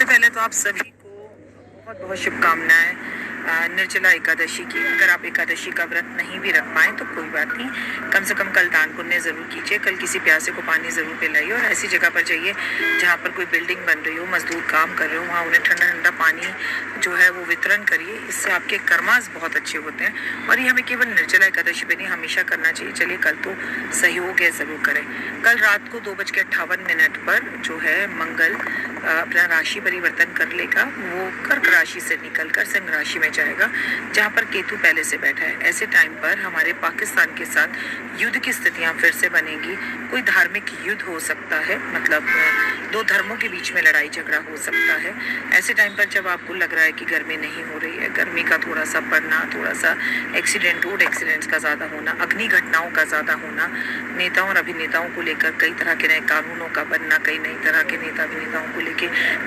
सबसे पहले तो आप सभी को बहुत बहुत शुभकामनाएं निर्जला एकादशी की। अगर आप एकादशी का व्रत नहीं भी रख पाए तो कोई बात नहीं, कम से कम कल दान पुण्य जरूर कीजिए। कल किसी प्यासे को पानी जरूर पिलाइए और ऐसी जगह पर जाइए जहाँ पर कोई बिल्डिंग बन रही हो, मजदूर काम कर रहे हो, वहाँ उन्हें ठंडा ठंडा पानी जो है वो वितरण करिए। इससे आपके कर्मास बहुत अच्छे होते हैं और ये हमें केवल निर्जला एकादशी पे नहीं हमेशा करना चाहिए। चलिए कल तो सहयोग है जरूर करें। कल रात को 2:58 पर जो है मंगल अपना राशि परिवर्तन कर लेगा। वो कर्क राशि से निकलकर सिंह राशि में जाएगा जहां पर केतु पहले से बैठा है। ऐसे टाइम पर हमारे पाकिस्तान के साथ युद्ध की स्थितियां फिर से बनेगी। कोई धार्मिक युद्ध हो सकता है, मतलब दो धर्मों के बीच में लड़ाई झगड़ा हो सकता है। ऐसे टाइम पर जब आपको लग रहा है कि गर्मी नहीं हो रही है, गर्मी का थोड़ा सा बढ़ना, थोड़ा सा एक्सीडेंट, रोड एक्सीडेंट्स का ज़्यादा होना, अग्नि घटनाओं का ज़्यादा होना, नेताओं और अभिनेताओं को लेकर कई तरह के नए कानूनों का बनना, कई नई तरह के नेता अभिनेताओं को लेकर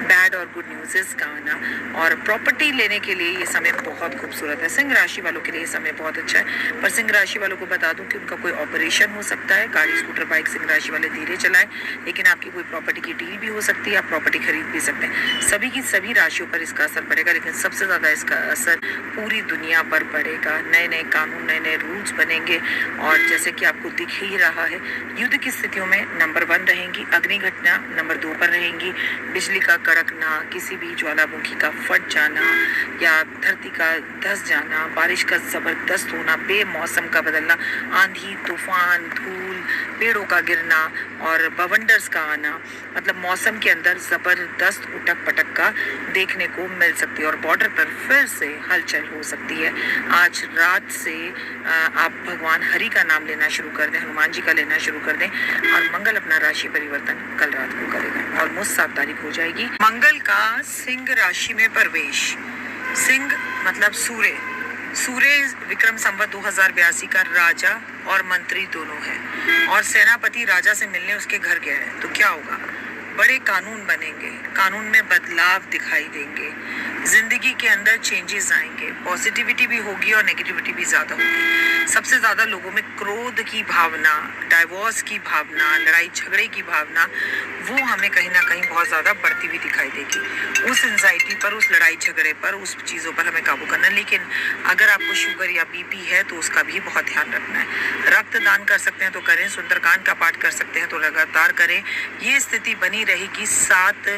बैड और गुड न्यूज़ का आना, और प्रॉपर्टी लेने के लिए ये समय बहुत खूबसूरत है। सिंह राशि वालों के लिए ये समय बहुत अच्छा है। पर सिंह राशि वालों को बता दूं कि उनका कोई ऑपरेशन हो सकता है। गाड़ी, स्कूटर, बाइक सिंह राशि वाले धीरे चलाएं, लेकिन आपकी कोई प्रॉपर्टी की डील भी हो सकती है, आप प्रॉपर्टी खरीद भी सकते हैं। सभी की सभी राशियों पर इसका असर पड़ेगा, लेकिन सबसे ज़्यादा इसका असर पूरी दुनिया पर पड़ेगा। नए नए कानून, नए नए रूल्स बनेंगे और जैसे कि आपको दिख ही रहा है, युद्ध की स्थितियों में नंबर 1 रहेंगी, अग्नि घटना नंबर 2 पर रहेंगी, बिजली का कड़कना, किसी भी ज्वालामुखी का फट जाना या धरती का धस जाना, बारिश का जबरदस्त होना, बेमौसम का बदलना, आंधी, तूफान, धूल, पेड़ों का गिरना और बवंडर्स का आना, मतलब मौसम के अंदर जबरदस्त उटक पटक का देखने को मिल सकती है और बॉर्डर पर फिर से हलचल हो सकती है। आज रात से आप भगवान हरि का नाम लेना शुरू कर दें, हनुमान जी का लेना शुरू कर दें और मंगल अपना राशि परिवर्तन कल रात को करेगा। ऑलमोस्ट 7 तारीख हो जाएगी। मंगल का सिंह राशि में प्रवेश। सिंह मतलब सूर्य। सूर्य विक्रम संवत 2082 का राजा और मंत्री दोनों है और सेनापति राजा से मिलने उसके घर गया है। तो क्या होगा? बड़े कानून बनेंगे, कानून में बदलाव दिखाई देंगे, जिंदगी के अंदर चेंजेस आएंगे, पॉजिटिविटी भी होगी और नेगेटिविटी भी ज़्यादा होगी। सबसे ज़्यादा लोगों में क्रोध की भावना, डाइवोर्स की भावना, लड़ाई झगड़े की भावना, वो हमें कहीं ना कहीं बहुत ज़्यादा बढ़ती हुई दिखाई देगी। उस एंजाइटी पर, उस लड़ाई झगड़े पर, उस चीज़ों पर हमें काबू करना है। लेकिन अगर आपको शुगर या बीपी है तो उसका भी बहुत ध्यान रखना है। रक्तदान कर सकते हैं तो करें, सुंदरकांड का पाठ कर सकते हैं तो लगातार करें। ये स्थिति बनी रहेगी 7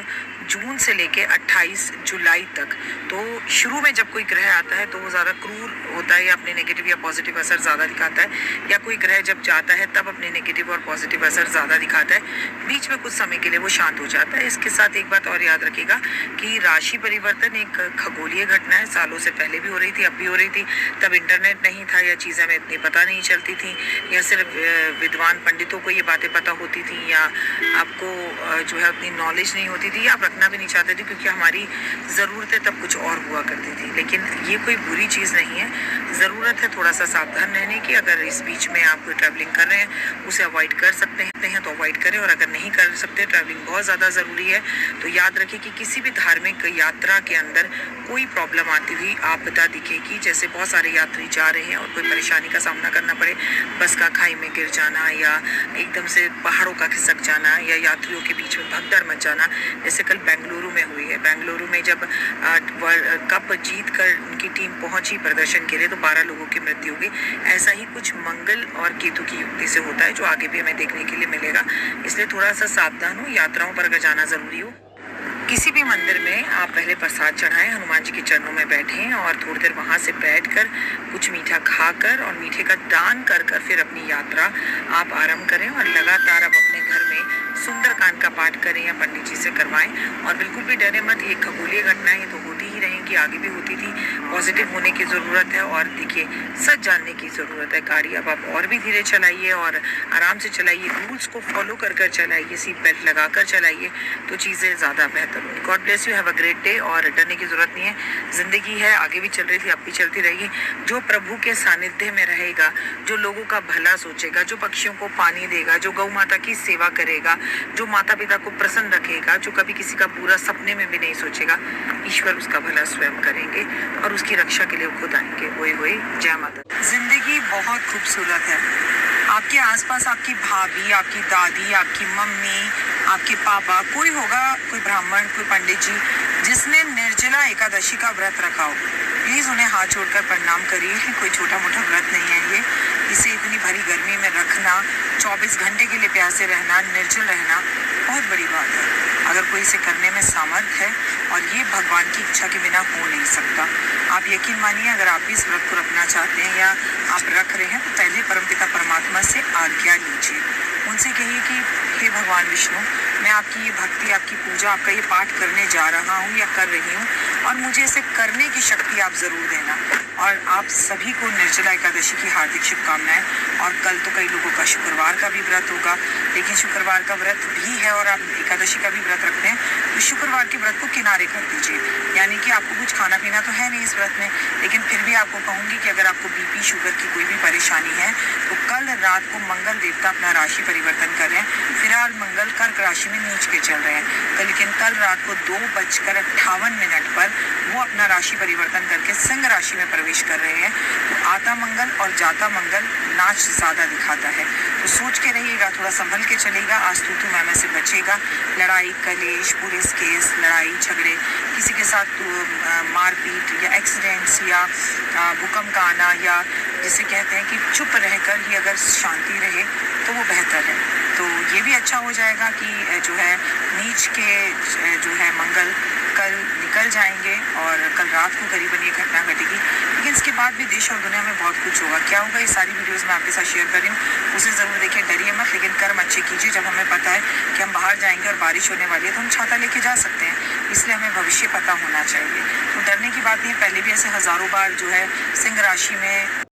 जून से लेके 28 जुलाई तक। तो शुरू में जब कोई ग्रह आता है तो वो ज़्यादा क्रूर होता है या अपने नेगेटिव या पॉजिटिव असर ज़्यादा दिखाता है, या कोई ग्रह जब जाता है तब अपने नेगेटिव और पॉजिटिव असर ज़्यादा दिखाता है। बीच में कुछ समय के लिए वो शांत हो जाता है। इसके साथ एक बात और याद रखिएगा कि राशि परिवर्तन एक खगोलीय घटना है, सालों से पहले भी हो रही थी, अब भी हो रही थी। तब इंटरनेट नहीं था या चीज़ें हमें इतनी पता नहीं चलती थी, या सिर्फ विद्वान पंडितों को ये बातें पता होती थी, या आपको जो है उतनी नॉलेज नहीं होती थी, या आप रखना भी नहीं चाहते थे क्योंकि हमारी ज़रूरतें तब कुछ और हुआ करती थी। लेकिन ये कोई बुरी चीज़ नहीं है। ज़रूरत है थोड़ा सा सावधान रहने की। अगर इस बीच में आप कोई ट्रैवलिंग कर रहे हैं उसे अवॉइड कर सकते हैं तो अवॉइड करें, और अगर नहीं कर सकते, ट्रैवलिंग बहुत ज़्यादा ज़रूरी है, तो याद रखें कि किसी भी धार्मिक यात्रा के अंदर कोई प्रॉब्लम आती हुई आपदा दिखेगी। जैसे बहुत सारे यात्री जा रहे हैं और कोई परेशानी का सामना करना पड़े, बस का खाई में गिर जाना या एकदम से पहाड़ों का खिसक जाना या यात्रियों के बीच में भगदड़ मच जाना, जैसे कल बेंगलुरु में हुई है। बेंगलुरु में जब वर्ल्ड कप जीत कर उनकी टीम पहुंची प्रदर्शन के लिए तो 12 लोगों की मृत्यु हो गई। ऐसा ही कुछ मंगल और केतु की युक्ति से होता है जो आगे भी हमें देखने के लिए मिलेगा। इसलिए थोड़ा सा सावधान हो। यात्राओं पर अगर जाना ज़रूरी हो, किसी भी मंदिर में आप पहले प्रसाद चढ़ाएं, हनुमान जी के चरणों में बैठें और थोड़ी देर वहाँ से बैठकर कुछ मीठा खाकर और मीठे का दान कर फिर अपनी यात्रा आप आरंभ करें। और लगातार आप अपने घर में सुंदरकांड का पाठ करें या पंडित जी से करवाएं। और बिल्कुल भी डरे मत, ये खगोलीय घटनाएं ये तो होती ही रहेंगी, आगे भी होती थी। पॉजिटिव होने की ज़रूरत है और देखिए सच जानने की ज़रूरत है। गाड़ी अब आप और भी धीरे चलाइए और आराम से चलाइए, रूल्स को फॉलो कर चलाइए, सीट बेल्ट लगा कर चलाइए, तो चीज़ें ज़्यादा बेहतर होंगी। God bless you, have a great day. और डरने की ज़रूरत नहीं है, ज़िंदगी है, आगे भी चल रही थी, अब भी चलती रहेगी। जो प्रभु के सानिध्य में रहेगा, जो लोगों का भला सोचेगा, जो पक्षियों को पानी देगा, जो गौ माता की सेवा करेगा, जो माता पिता को प्रसन्न रखेगा, जो कभी किसी का बुरा सपने में भी नहीं सोचेगा, ईश्वर उसका भला स्वयं करेंगे और उसकी रक्षा के लिए खुद आएंगे। वही वही, जय माता। जिंदगी बहुत खूबसूरत है। आपके आसपास आपकी भाभी, आपकी दादी, आपकी मम्मी, आपके पापा, कोई होगा, कोई ब्राह्मण, कोई पंडित जी, जिसने निर्जला एकादशी का व्रत रखा हो, प्लीज़ उन्हें हाथ जोड़कर प्रणाम करिए कि कोई छोटा मोटा व्रत नहीं है ये। इसे इतनी भरी गर्मी में रखना, 24 घंटे के लिए प्यासे रहना, निर्जल रहना बहुत बड़ी बात है। अगर कोई इसे करने में सामर्थ्य है, और ये भगवान की इच्छा के बिना हो नहीं सकता। आप यकीन मानिए, अगर आप भी इस व्रत को रखना चाहते हैं या आप रख रहे हैं तो पहले परमपिता परमात्मा से आज्ञा लीजिए। उनसे कहिए कि हे भगवान विष्णु, मैं आपकी ये भक्ति, आपकी पूजा, आपका ये पाठ करने जा रहा हूँ या कर रही हूँ, और मुझे इसे करने की शक्ति आप ज़रूर देना। और आप सभी को निर्जला एकादशी की हार्दिक शुभकामनाएं। और कल तो कई लोगों का शुक्रवार का भी व्रत होगा, लेकिन शुक्रवार का व्रत भी है और आप एकादशी का भी व्रत रखते हैं तो शुक्रवार के व्रत को किनारे कर दीजिए। यानी कि आपको कुछ खाना पीना तो है नहीं इस व्रत में, लेकिन फिर भी आपको कहूँगी कि अगर आपको बीपी शुगर की कोई भी परेशानी है तो कल रात को मंगल देवता अपना राशि परिवर्तन कर रहे हैं। फिलहाल मंगल कर्क राशि में नीच के चल रहे हैं, तो लेकिन कल रात को 2:58 पर वो अपना राशि परिवर्तन करके सिंह राशि में प्रवेश कर रहे हैं। तो आता मंगल और जाता मंगल नाच ज़्यादा दिखाता है, तो सोच के रहिएगा, थोड़ा संभल के चलेगा, आज तू मैं से बचेगा। लड़ाई कलेश, पुलिस केस, लड़ाई झगड़े, किसी के साथ मारपीट या एक्सीडेंट्स या भूकंप का आना, या जिसे कहते हैं कि चुप रहकर ही अगर शांति रहे तो वो बेहतर है। तो ये भी अच्छा हो जाएगा कि जो है नीच के जो है मंगल कल निकल जाएंगे और कल रात को करीबन ये घटना घटेगी। लेकिन इसके बाद भी देश और दुनिया में बहुत कुछ होगा। क्या होगा, ये सारी वीडियोस मैं आपके साथ शेयर कर रही हूँ, उसे ज़रूर देखिए। डरिए मत, लेकिन कर्म अच्छे कीजिए। जब हमें पता है कि हम बाहर जाएंगे और बारिश होने वाली है तो हम छाता लेके जा सकते हैं, इसलिए हमें भविष्य पता होना चाहिए। तो डरने की बात नहीं है, पहले भी ऐसे हज़ारों बार जो है सिंह राशि में